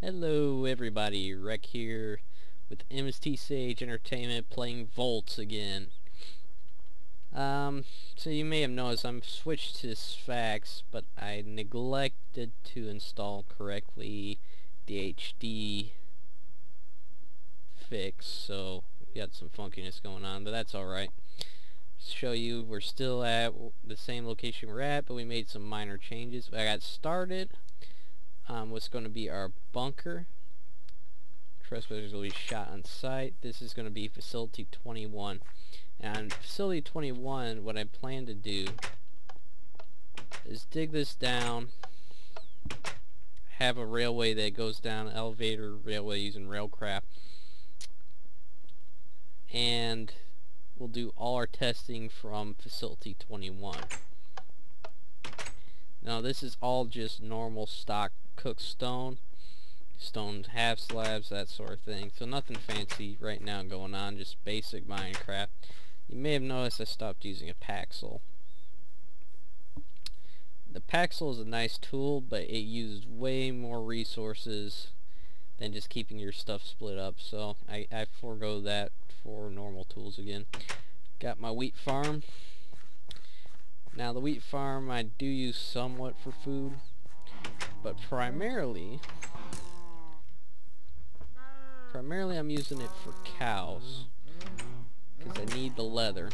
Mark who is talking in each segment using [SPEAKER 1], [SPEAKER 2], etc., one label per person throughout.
[SPEAKER 1] Hello everybody, Rec here with MST Sage Entertainment playing VOLTZ again. So you may have noticed I'm switched to Sphax, but I neglected to install correctly the HD fix, so we got some funkiness going on, but that's alright. Show you we're still at the same location we're at, but we made some minor changes. I got started what's going to be our bunker. Trespassers will be shot on sight. This is going to be Facility 21. And Facility 21, what I plan to do is dig this down, have a railway that goes down, an elevator railway using Railcraft, and we'll do all our testing from Facility 21. Now this is all just normal stock cooked stone half slabs, that sort of thing, so nothing fancy right now going on, just basic Minecraft. You may have noticed I stopped using a Paxel. The Paxel is a nice tool, but it uses way more resources than just keeping your stuff split up, so I forego that for normal tools again. Got my wheat farm. Now the wheat farm I do use somewhat for food, but primarily I'm using it for cows because I need the leather.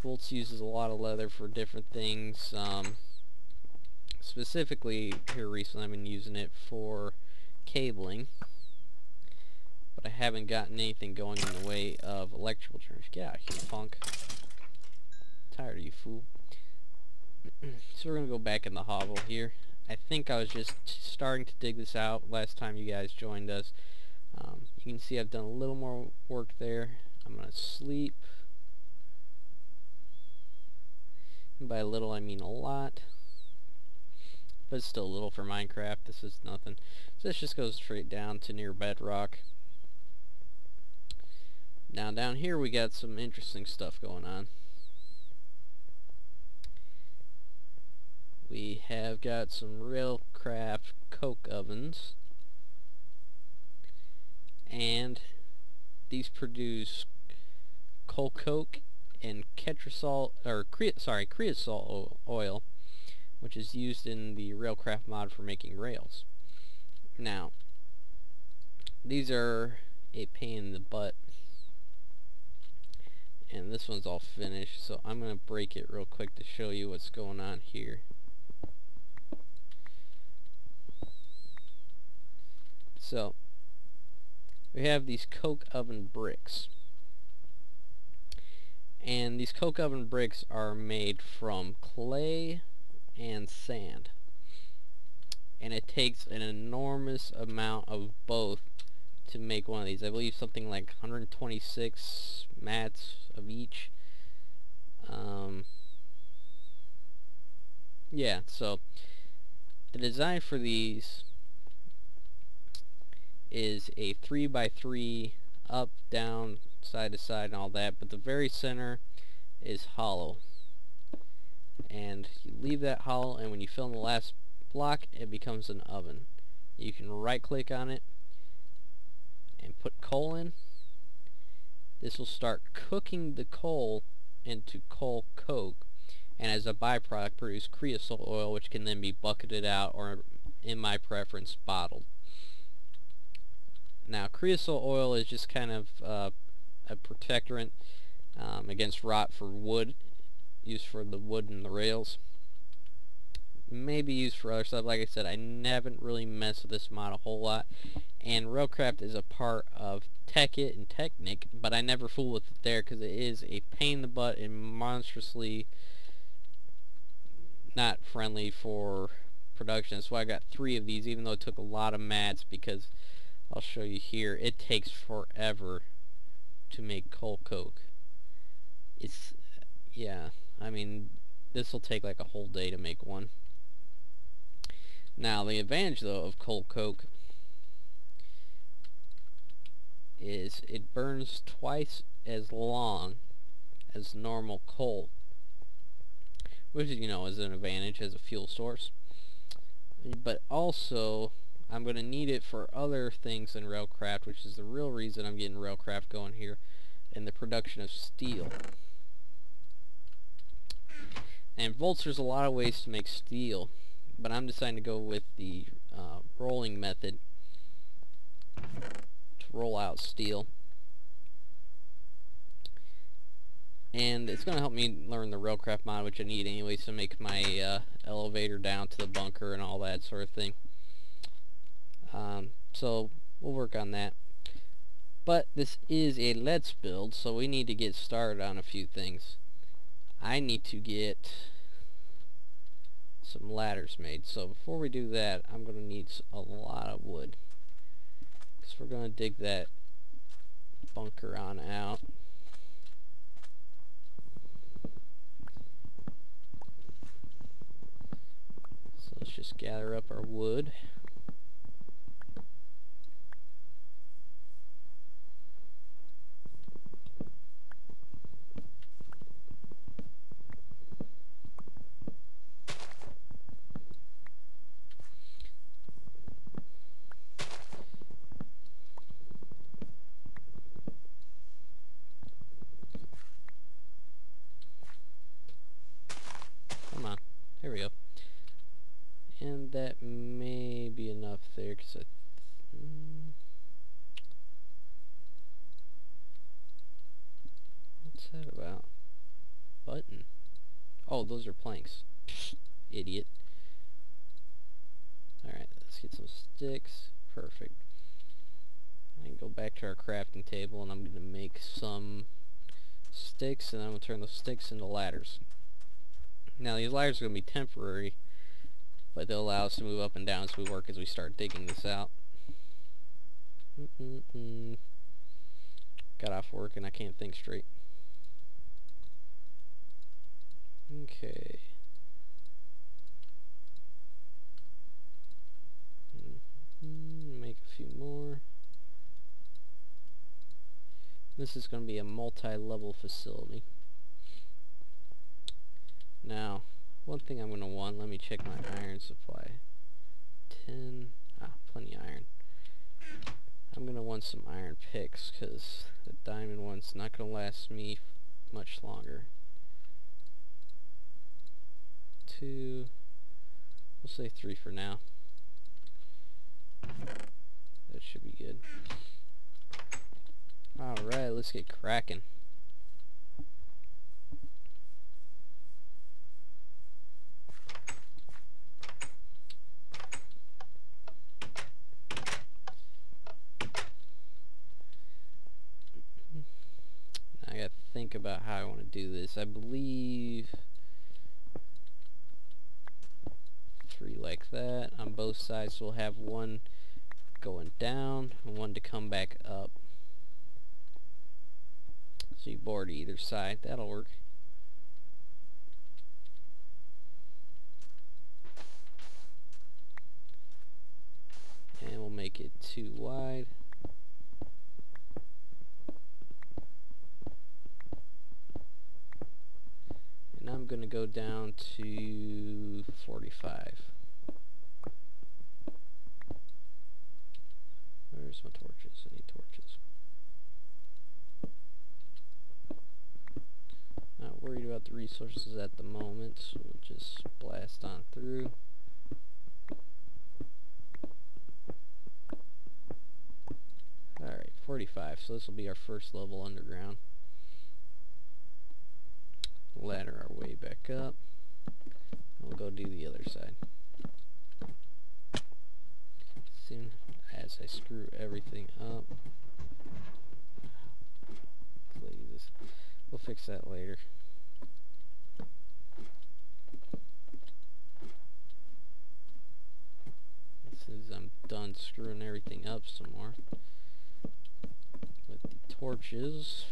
[SPEAKER 1] VOLTZ uses a lot of leather for different things. Specifically here recently I've been using it for cabling, but I haven't gotten anything going in the way of electrical generation. Get out of here, punk. Tired of you, fool. So we're gonna go back in the hovel here. I think I was just starting to dig this out last time you guys joined us. You can see I've done a little more work there. I'm gonna sleep. And by little I mean a lot, but it's still a little for Minecraft. This is nothing. So this just goes straight down to near bedrock. Now down here we got some interesting stuff going on. We have got some Railcraft coke ovens, and these produce coal coke and creosote oil, which is used in the Railcraft mod for making rails. Now, these are a pain in the butt, and this one's all finished, so I'm going to break it real quick to show you what's going on here. So, we have these coke oven bricks. And these coke oven bricks are made from clay and sand. And it takes an enormous amount of both to make one of these. I believe something like 126 mats of each. Yeah, so the design for these is a 3x3 up, down, side to side and all that, but the very center is hollow, and you leave that hollow, and when you fill in the last block it becomes an oven. You can right click on it and put coal in. This will start cooking the coal into coal coke, and as a byproduct produce creosote oil, which can then be bucketed out, or in my preference bottled. Now, creosote oil is just kind of a protectorant against rot for wood, used for the wood and the rails. Maybe used for other stuff. Like I said, I haven't really messed with this mod a whole lot, and Railcraft is a part of Technic and Technic, but I never fool with it there because it is a pain in the butt and monstrously not friendly for production. That's why I got 3 of these, even though it took a lot of mats, because I'll show you here, it takes forever to make coal coke. It's, yeah, I mean, this will take like a whole day to make one. Now, the advantage, though, of coal coke is it burns twice as long as normal coal, which, you know, is an advantage as a fuel source. but also I'm going to need it for other things in railcraft, which is the real reason I'm getting railcraft going here, in the production of steel. And VOLTZ, there's a lot of ways to make steel, but I'm deciding to go with the rolling method to roll out steel. And it's going to help me learn the railcraft mod, which I need anyways to make my elevator down to the bunker and all that sort of thing. So we'll work on that. But this is a Let's build, so we need to get started on a few things. I need to get some ladders made. So before we do that, I'm going to need a lot of wood, because we're going to dig that bunker on out. So let's just gather up our wood. Come on, there we go. And that may be enough there, because what's that about? Button. Oh, those are planks. Idiot. Alright, let's get some sticks. Perfect. I can go back to our crafting table, and I'm going to make some sticks, and I'm going to turn those sticks into ladders. Now, these ladders are going to be temporary, but they'll allow us to move up and down as we work, as we start digging this out. Got off work and I can't think straight. Okay. Make a few more. This is going to be a multi-level facility. Now, one thing I'm going to want, let me check my iron supply. 10, plenty of iron. I'm going to want some iron picks, because the diamond one's not going to last me much longer. 2, we'll say 3 for now. That should be good. Alright, let's get cracking. I gotta think about how I want to do this. I believe 3 like that on both sides. We'll have one going down and one to come back up. So you board either side. That'll work. And we'll make it 2 wide. And I'm going to go down to 45. Where's my torches? I need torches. Not worried about the resources at the moment, so we'll just blast on through. Alright, 45, so this will be our first level underground. Ladder our way back up. We'll go do the other side. Soon as I screw everything up. Jesus. We'll fix that later. As soon as I'm done screwing everything up some more. With the torches.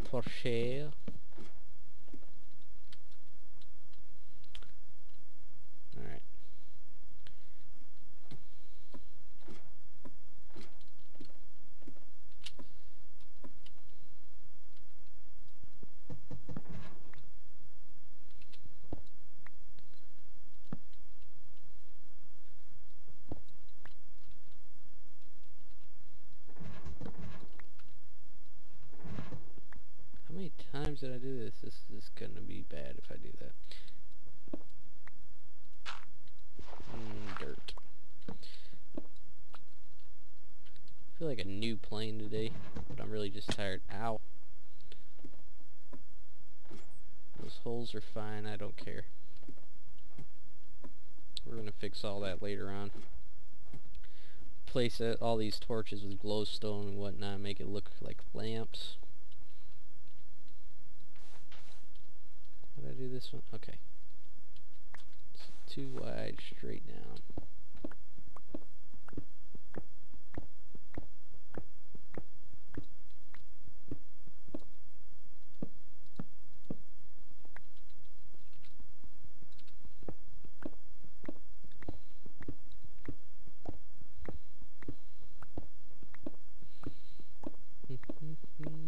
[SPEAKER 1] Torche. Alright. is gonna be bad if I do that. Dirt. I feel like a new plane today, but I'm really just tired. Ow. Those holes are fine, I don't care. We're gonna fix all that later on. Place all these torches with glowstone and whatnot, make it look like lamps. How did I do this one? Okay. It's too wide, straight down.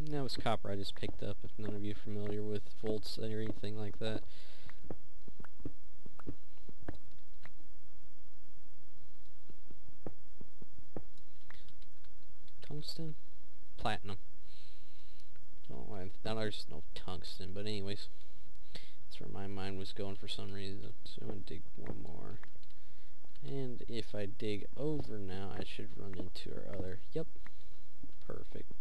[SPEAKER 1] That was copper I just picked up, if none of you are familiar with VOLTZ or anything like that. Tungsten? Platinum. Don't know why, there's no tungsten, but anyways. That's where my mind was going for some reason. So I'm going to dig one more. And if I dig over now, I should run into our other. Yep. Perfect.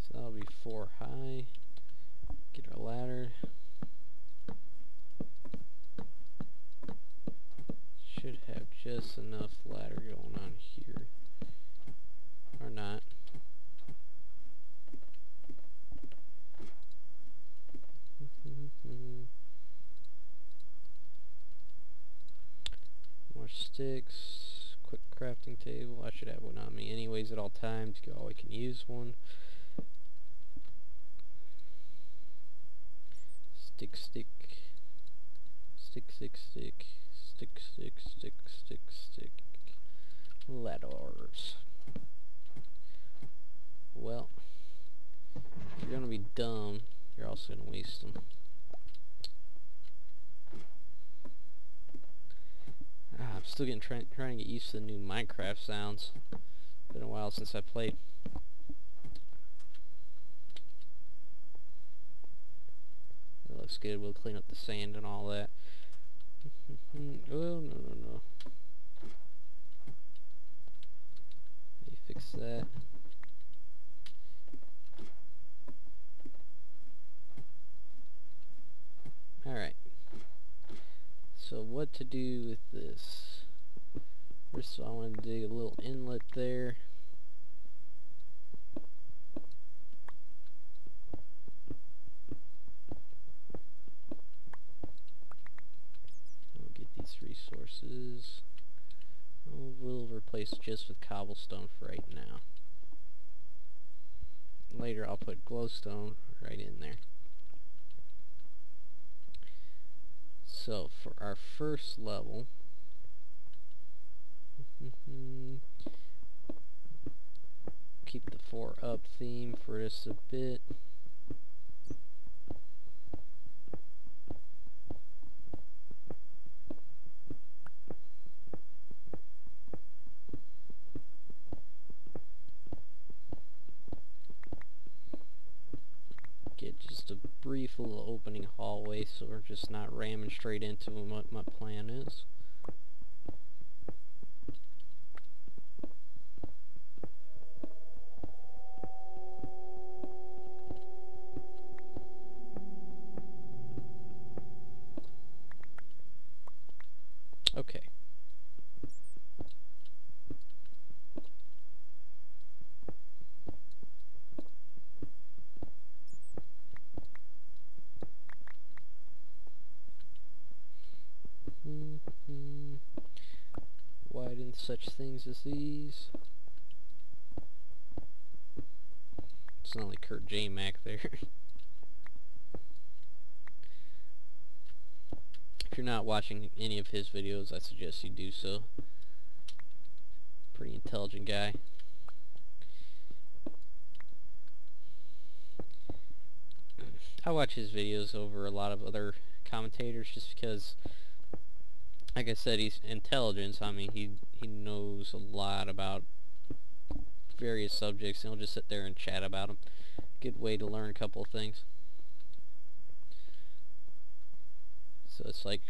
[SPEAKER 1] So that'll be 4 high. Get our ladder. Should have just enough ladder going on here. Or not. More sticks. Quick crafting table. I should have one on me anyways at all times. You always can use one. Stick, stick. Stick, stick, stick. Stick, stick, stick, stick, stick. Ladders. Well, if you're gonna be dumb, you're also gonna waste them. I'm still getting trying to get used to the new Minecraft sounds. Been a while since I played. That looks good. We'll clean up the sand and all that. Oh, no. Let me fix that. Alright. So what to do with this? First of all, I want to dig a little inlet there. I'll get these resources. We'll replace just with cobblestone for right now. Later I'll put glowstone right in there. So for our first level, keep the 4 up theme for just a bit. Get just a brief little opening hallway so we're just not ramming straight into what my plan is. Okay. Widen such things as these. It's not like Kurt J. Mac there. If you're not watching any of his videos, I suggest you do so. Pretty intelligent guy. I watch his videos over a lot of other commentators just because like I said, he's intelligence. I mean, he knows a lot about various subjects, and he'll just sit there and chat about them. Good way to learn a couple of things. So it's like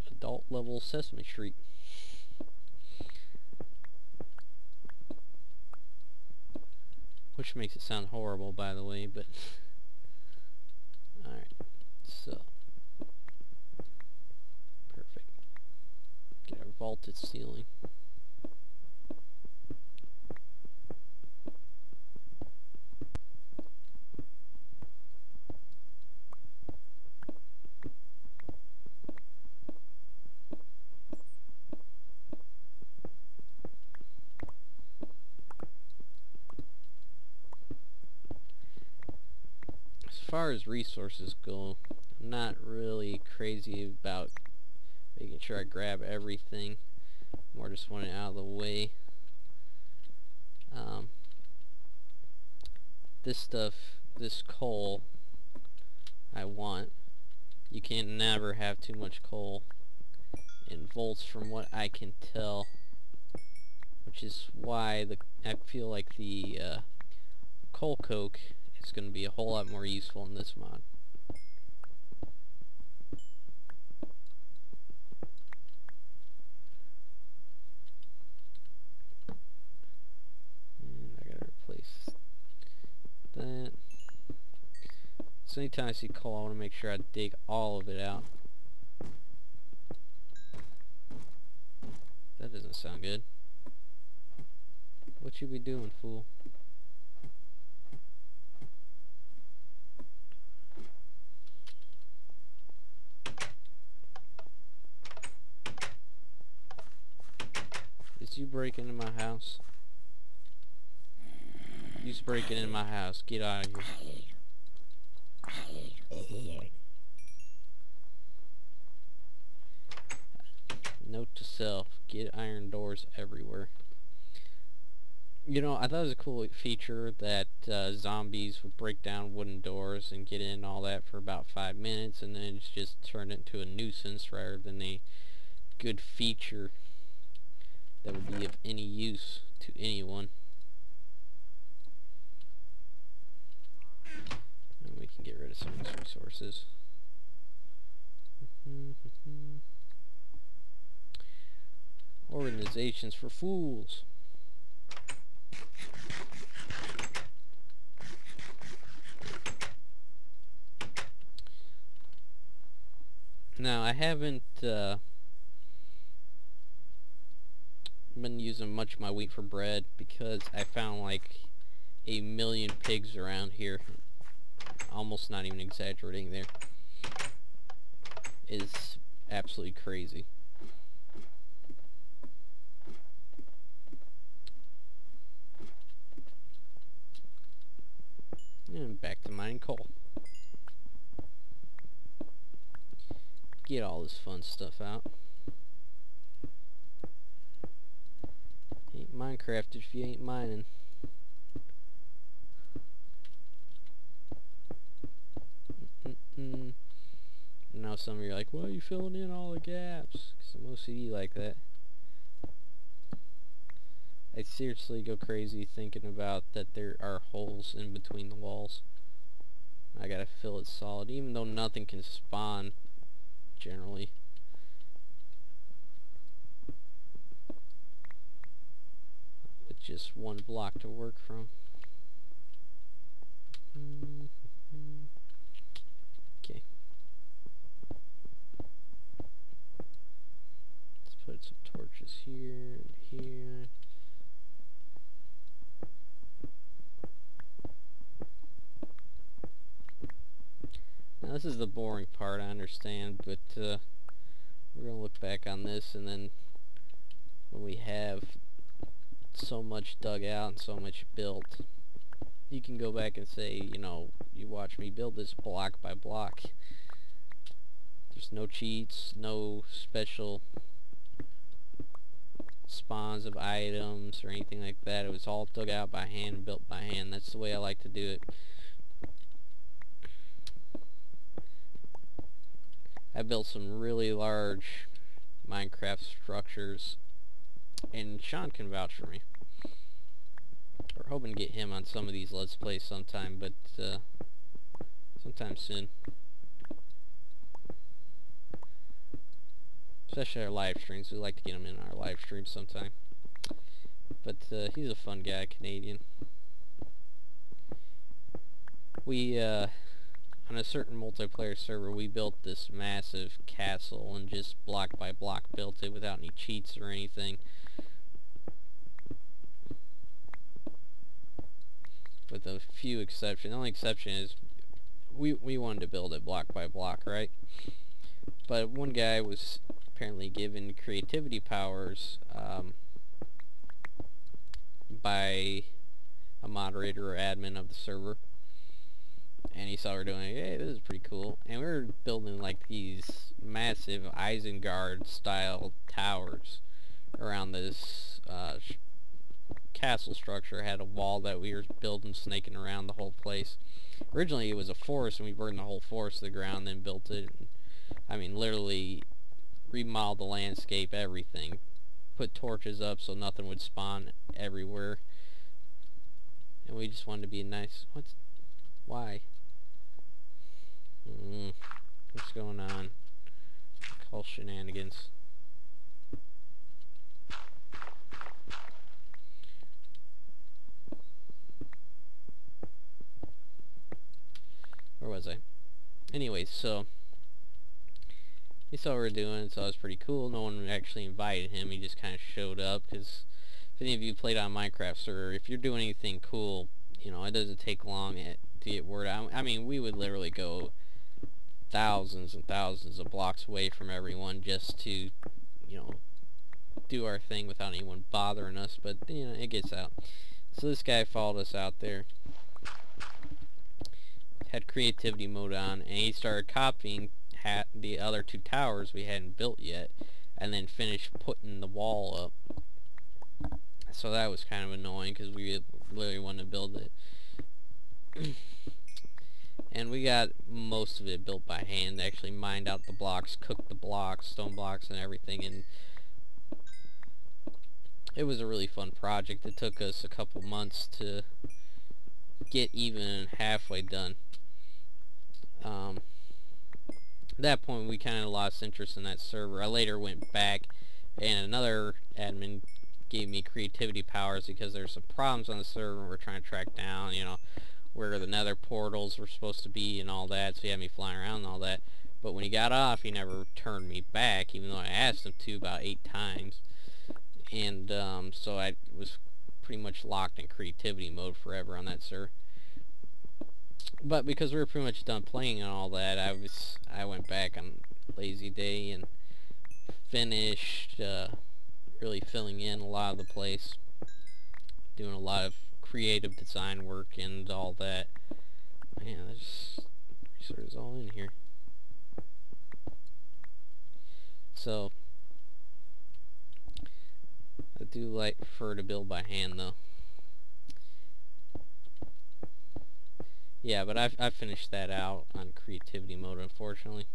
[SPEAKER 1] adult level Sesame Street. Which makes it sound horrible, by the way, but alright, so perfect. Get our vaulted ceiling. As far as resources go, I'm not really crazy about making sure I grab everything. More just want it out of the way. This stuff, this coal, I want. You can't never have too much coal in VOLTZ from what I can tell. Which is why I feel like the coal coke is going to be a whole lot more useful in this mod. And I gotta replace that. So anytime I see coal, I want to make sure I dig all of it out. That doesn't sound good. What you be doing, fool? Is you breaking into my house? You's breaking into my house. Get out of here. Note to self, get iron doors everywhere. You know, I thought it was a cool feature that zombies would break down wooden doors and get in and all that for about 5 minutes, and then it's just turned into a nuisance rather than a good feature that would be of any use to anyone. And we can get rid of some of these resources. Organizations for fools. Now, I haven't been using much of my wheat for bread because I found like 1,000,000 pigs around here. Almost not even exaggerating there. Is absolutely crazy. And back to mining coal. Get all this fun stuff out. Ain't Minecraft if you ain't mining. Now some of you are like, well, you filling in all the gaps. Because I'm OCD like that. I seriously go crazy thinking about that there are holes in between the walls. I gotta fill it solid, even though nothing can spawn, generally. With just one block to work from. Okay. Let's put some torches here and here. Now this is the boring part, I understand, but we're going to look back on this, and then when we have so much dug out and so much built, you can go back and say, you know, you watch me build this block by block. There's no cheats, no special spawns of items or anything like that. It was all dug out by hand and built by hand. That's the way I like to do it. I built some really large Minecraft structures, and Sean can vouch for me. We're hoping to get him on some of these Let's Plays sometime, but sometime soon. Especially our live streams. We like to get him in our live streams sometime. But he's a fun guy, Canadian. We, on a certain multiplayer server, we built this massive castle and just block by block built it without any cheats or anything. With a few exceptions. The only exception is we wanted to build it block by block, right? But one guy was apparently given creativity powers by a moderator or admin of the server, and he saw her doing, hey, this is pretty cool, and we were building like these massive Isengard style towers around this castle structure. It had a wall that we were building, snaking around the whole place. Originally it was a forest, and we burned the whole forest to the ground, then built it. I mean, literally remodeled the landscape, everything. Put torches up so nothing would spawn everywhere. And we just wanted to be nice. Why? What's going on? Call shenanigans. Where was I? Anyways, so he saw what we were doing, so it was pretty cool. No one actually invited him. He just kind of showed up, because if any of you played on Minecraft server, if you're doing anything cool, you know, it doesn't take long to get word out. I mean, we would literally go thousands and thousands of blocks away from everyone just to, you know, do our thing without anyone bothering us, but, you know, it gets out. So this guy followed us out there, had creativity mode on, and he started copying the other two towers we hadn't built yet, and then finished putting the wall up. So that was kind of annoying, because we literally wanted to build it. And we got most of it built by hand. Actually mined out the blocks, cooked the blocks, stone blocks and everything, and it was a really fun project. It took us a couple months to get even halfway done. At that point we kind of lost interest in that server. I later went back, and another admin gave me creativity powers because there's some problems on the server we're trying to track down, you know, where the nether portals were supposed to be and all that, so he had me flying around and all that. But when he got off, he never turned me back, even though I asked him to about 8 times. And so I was pretty much locked in creativity mode forever on that server. But because we were pretty much done playing and all that, I went back on lazy day and finished really filling in a lot of the place, doing a lot of creative design work and all that. Man, there's resources all in here. So I do prefer to build by hand though. Yeah, but I finished that out on creativity mode, unfortunately,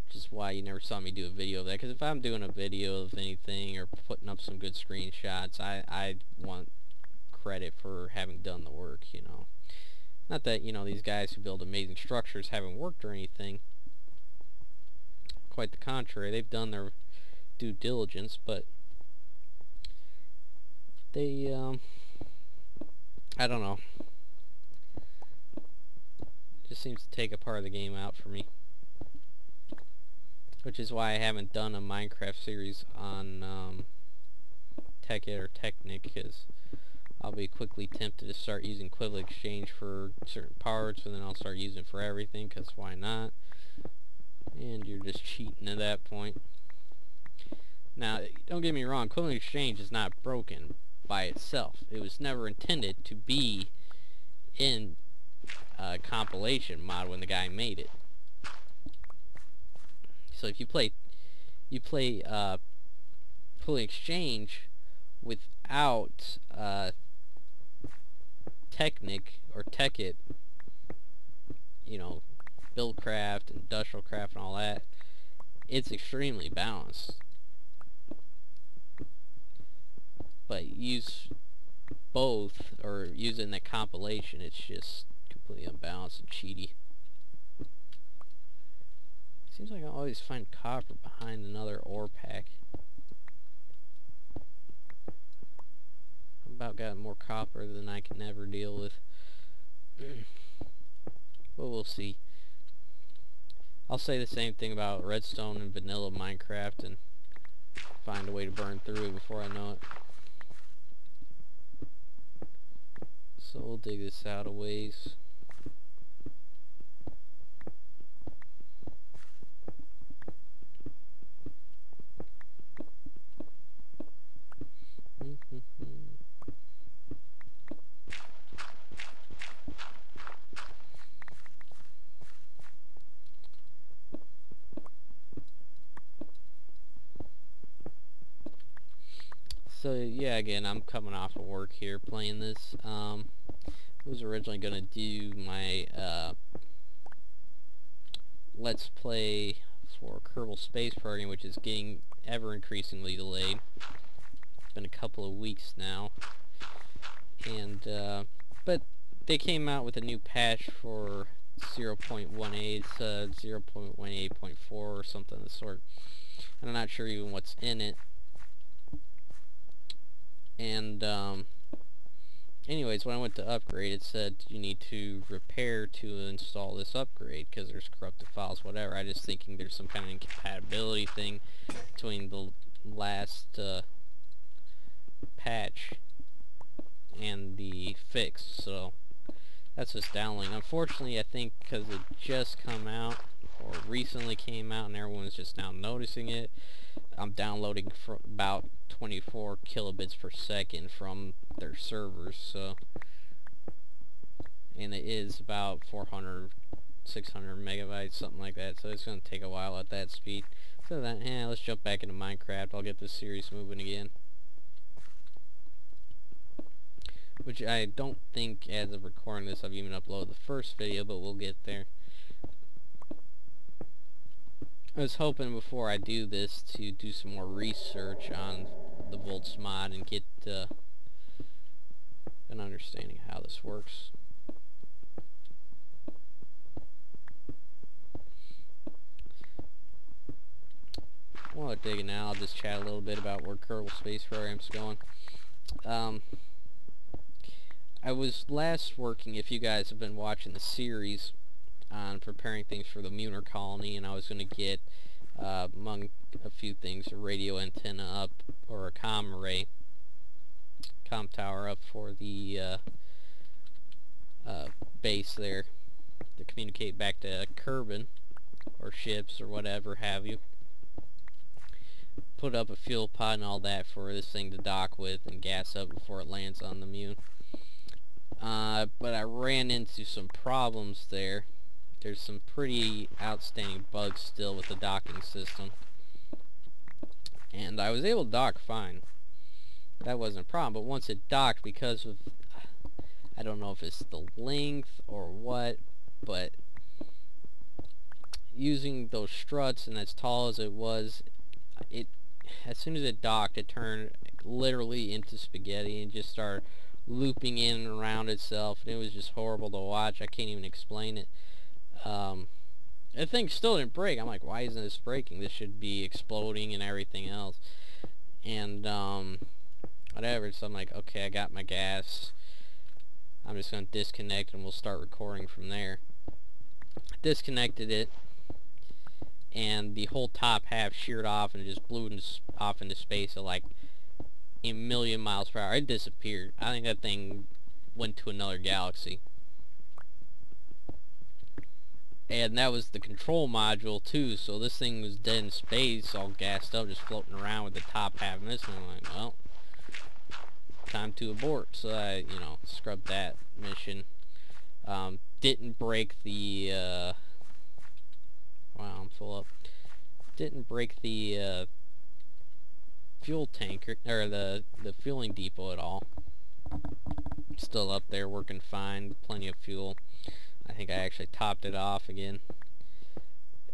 [SPEAKER 1] which is why you never saw me do a video of that. Because if I'm doing a video of anything or putting up some good screenshots, I want credit for having done the work, you know. Not that, you know, these guys who build amazing structures haven't worked or anything. Quite the contrary, they've done their due diligence, but they, I don't know. Just seems to take a part of the game out for me, which is why I haven't done a Minecraft series on Technic or Technic, because I'll be quickly tempted to start using equivalent exchange for certain parts, and then I'll start using it for everything, because why not? And you're just cheating at that point. Now, don't get me wrong, equivalent exchange is not broken by itself. It was never intended to be in compilation mod when the guy made it. So if you play fully exchange without Technic or Techit, you know, Buildcraft, Industrial Craft and all that, it's extremely balanced. But use both, or using the compilation, it's just completely unbalanced and cheaty. Seems like I always find copper behind another ore pack. I've about got more copper than I can ever deal with. But we'll see. I'll say the same thing about redstone and vanilla Minecraft and find a way to burn through it before I know it. So we'll dig this out a ways. So yeah, again, I'm coming off of work here playing this. I was originally going to do my Let's Play for Kerbal Space Program, which is getting ever increasingly delayed. It's been a couple of weeks now. And but they came out with a new patch for 0.18, 0.18.4 or something of the sort. And I'm not sure even what's in it. And anyways, when I went to upgrade, it said you need to repair to install this upgrade because there's corrupted files, whatever. I just thinking there's some kind of incompatibility thing between the last patch and the fix, so that's just downloading. Unfortunately, I think because it just come out, or recently came out, and everyone's just now noticing it, I'm downloading for about 24 kilobits per second from their servers, so, and it is about 400, 600 megabytes, something like that, so it's going to take a while at that speed. So then, let's jump back into Minecraft. I'll get this series moving again. Which I don't think, as of recording this, I've even uploaded the first video, but we'll get there. I was hoping before I do this to do some more research on the VOLTZ mod and get an understanding of how this works. While I'm digging out, I'll just chat a little bit about where Kerbal Space Program's going. I was last working, if you guys have been watching the series, on preparing things for the Lunar colony, and I was going to get, among a few things, a radio antenna up, or a comm tower up for the base there, to communicate back to Kerbin, or ships, or whatever have you. Put up a fuel pod and all that for this thing to dock with and gas up before it lands on the moon. But I ran into some problems there. There's some pretty outstanding bugs still with the docking system. And I was able to dock fine. That wasn't a problem, but once it docked, because of, I don't know if it's the length or what, but using those struts, and as tall as it was, as soon as it docked, it turned literally into spaghetti and just started looping in and around itself, and it was just horrible to watch. I can't even explain it. The thing still didn't break. I'm like, why isn't this breaking? This should be exploding and everything else. And whatever, so I'm like, okay, I got my gas. I'm just going to disconnect and we'll start recording from there. Disconnected it, and the whole top half sheared off and just blew off into space at like a million miles per hour. It disappeared. I think that thing went to another galaxy. And that was the control module too, so this thing was dead in space, all gassed up, just floating around with the top half missing. I'm like, well, time to abort. So I, scrubbed that mission. Didn't break the, wow, I'm full up. Didn't break the, fuel tank, or the fueling depot at all. Still up there working fine, plenty of fuel. I think I actually topped it off again.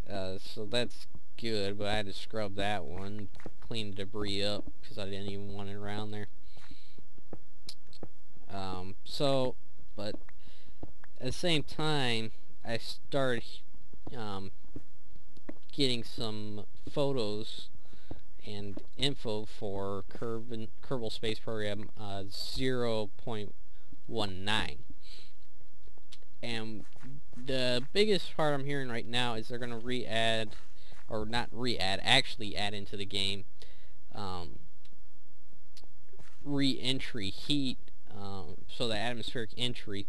[SPEAKER 1] So that's good, but I had to scrub that one, clean the debris up because I didn't even want it around there. But at the same time, I started getting some photos and info for Kerbal Space Program 0.19. And the biggest part I'm hearing right now is they're going to re-add, or not re-add, actually add into the game re-entry heat, so the atmospheric entry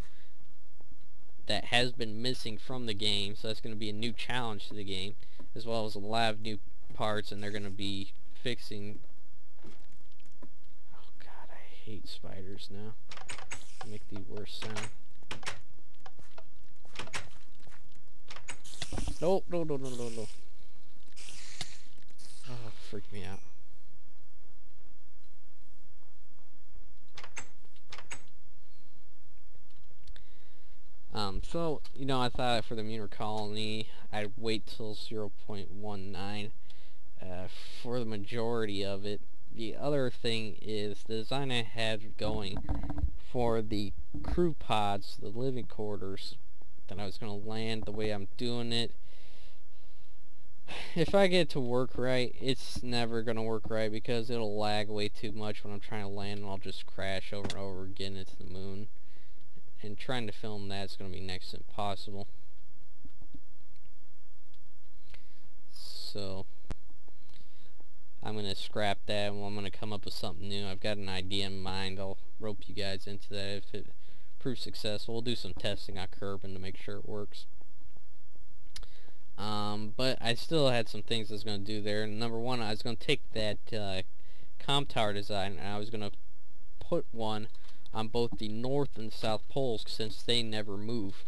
[SPEAKER 1] that has been missing from the game. So that's going to be a new challenge to the game, as well as a lot of new parts, and they're going to be fixing... Oh god, I hate spiders now. They make the worst sound. No. Oh, freak me out. So, you know, I thought for the lunar colony, I'd wait till 0.19 for the majority of it. The other thing is the design I had going for the crew pods, the living quarters, that I was going to land the way I'm doing it. If I get it to work right, it's never going to work right because it'll lag way too much when I'm trying to land, and I'll just crash over and over again into the moon. And trying to film that's going to be next to impossible. So I'm going to scrap that, and I'm going to come up with something new. I've got an idea in mind. I'll rope you guys into that if it proves successful. We'll do some testing on Kerbin to make sure it works. But I still had some things I was going to do there. Number one, I was going to take that comm tower design, and I was going to put one on both the north and south poles since they never move.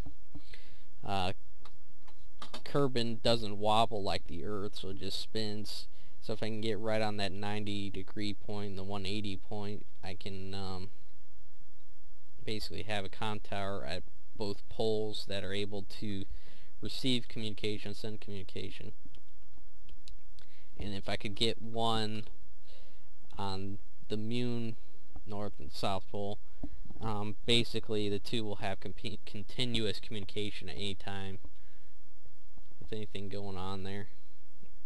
[SPEAKER 1] Kerbin doesn't wobble like the Earth, so it just spins. So if I can get right on that 90-degree point and the 180 point, I can basically have a comm tower at both poles that are able to receive communication, send communication. And if I could get one on the moon, north and south pole, basically the two will have continuous communication at any time with anything going on there.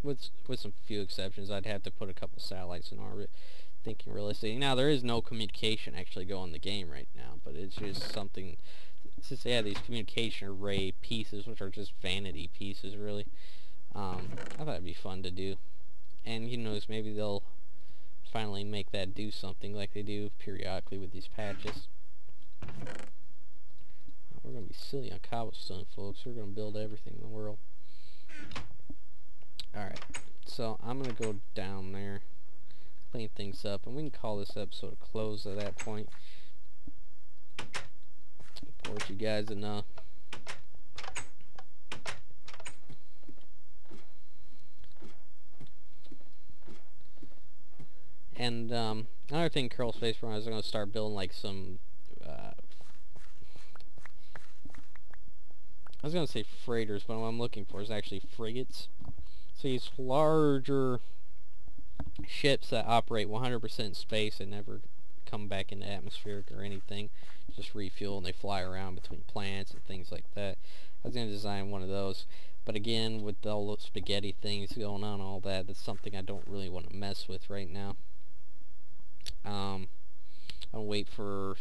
[SPEAKER 1] With some few exceptions, I'd have to put a couple satellites in orbit, thinking realistically. Now, there is no communication actually going in the game right now, but it's just something, since they have these communication array pieces, which are just vanity pieces, really. I thought it'd be fun to do. And, who knows, maybe they'll finally make that do something like they do periodically with these patches. We're going to be silly on cobblestone, folks. We're going to build everything in the world. Alright, so I'm going to go down there, clean things up, and we can call this episode a close at that point. Bored you guys enough. And another thing, Kerbal Space Program, I was going to start building like some, I was going to say freighters, but what I'm looking for is actually frigates. So these larger ships that operate 100% in space and never come back into atmospheric or anything, just refuel, and they fly around between planets and things like that. I was going to design one of those, but again, with all the spaghetti things going on, all that, that's something I don't really want to mess with right now. I'll wait for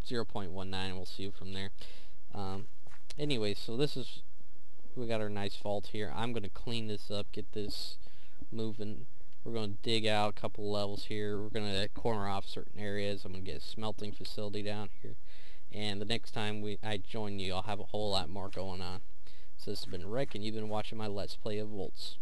[SPEAKER 1] 0.19 and we'll see from there. Anyway, so this is, we got our nice vault here. I'm going to clean this up, get this moving. We're going to dig out a couple levels here. We're going to corner off certain areas. I'm going to get a smelting facility down here. And the next time I join you, I'll have a whole lot more going on. So this has been Rick, and you've been watching my Let's Play of VOLTZ.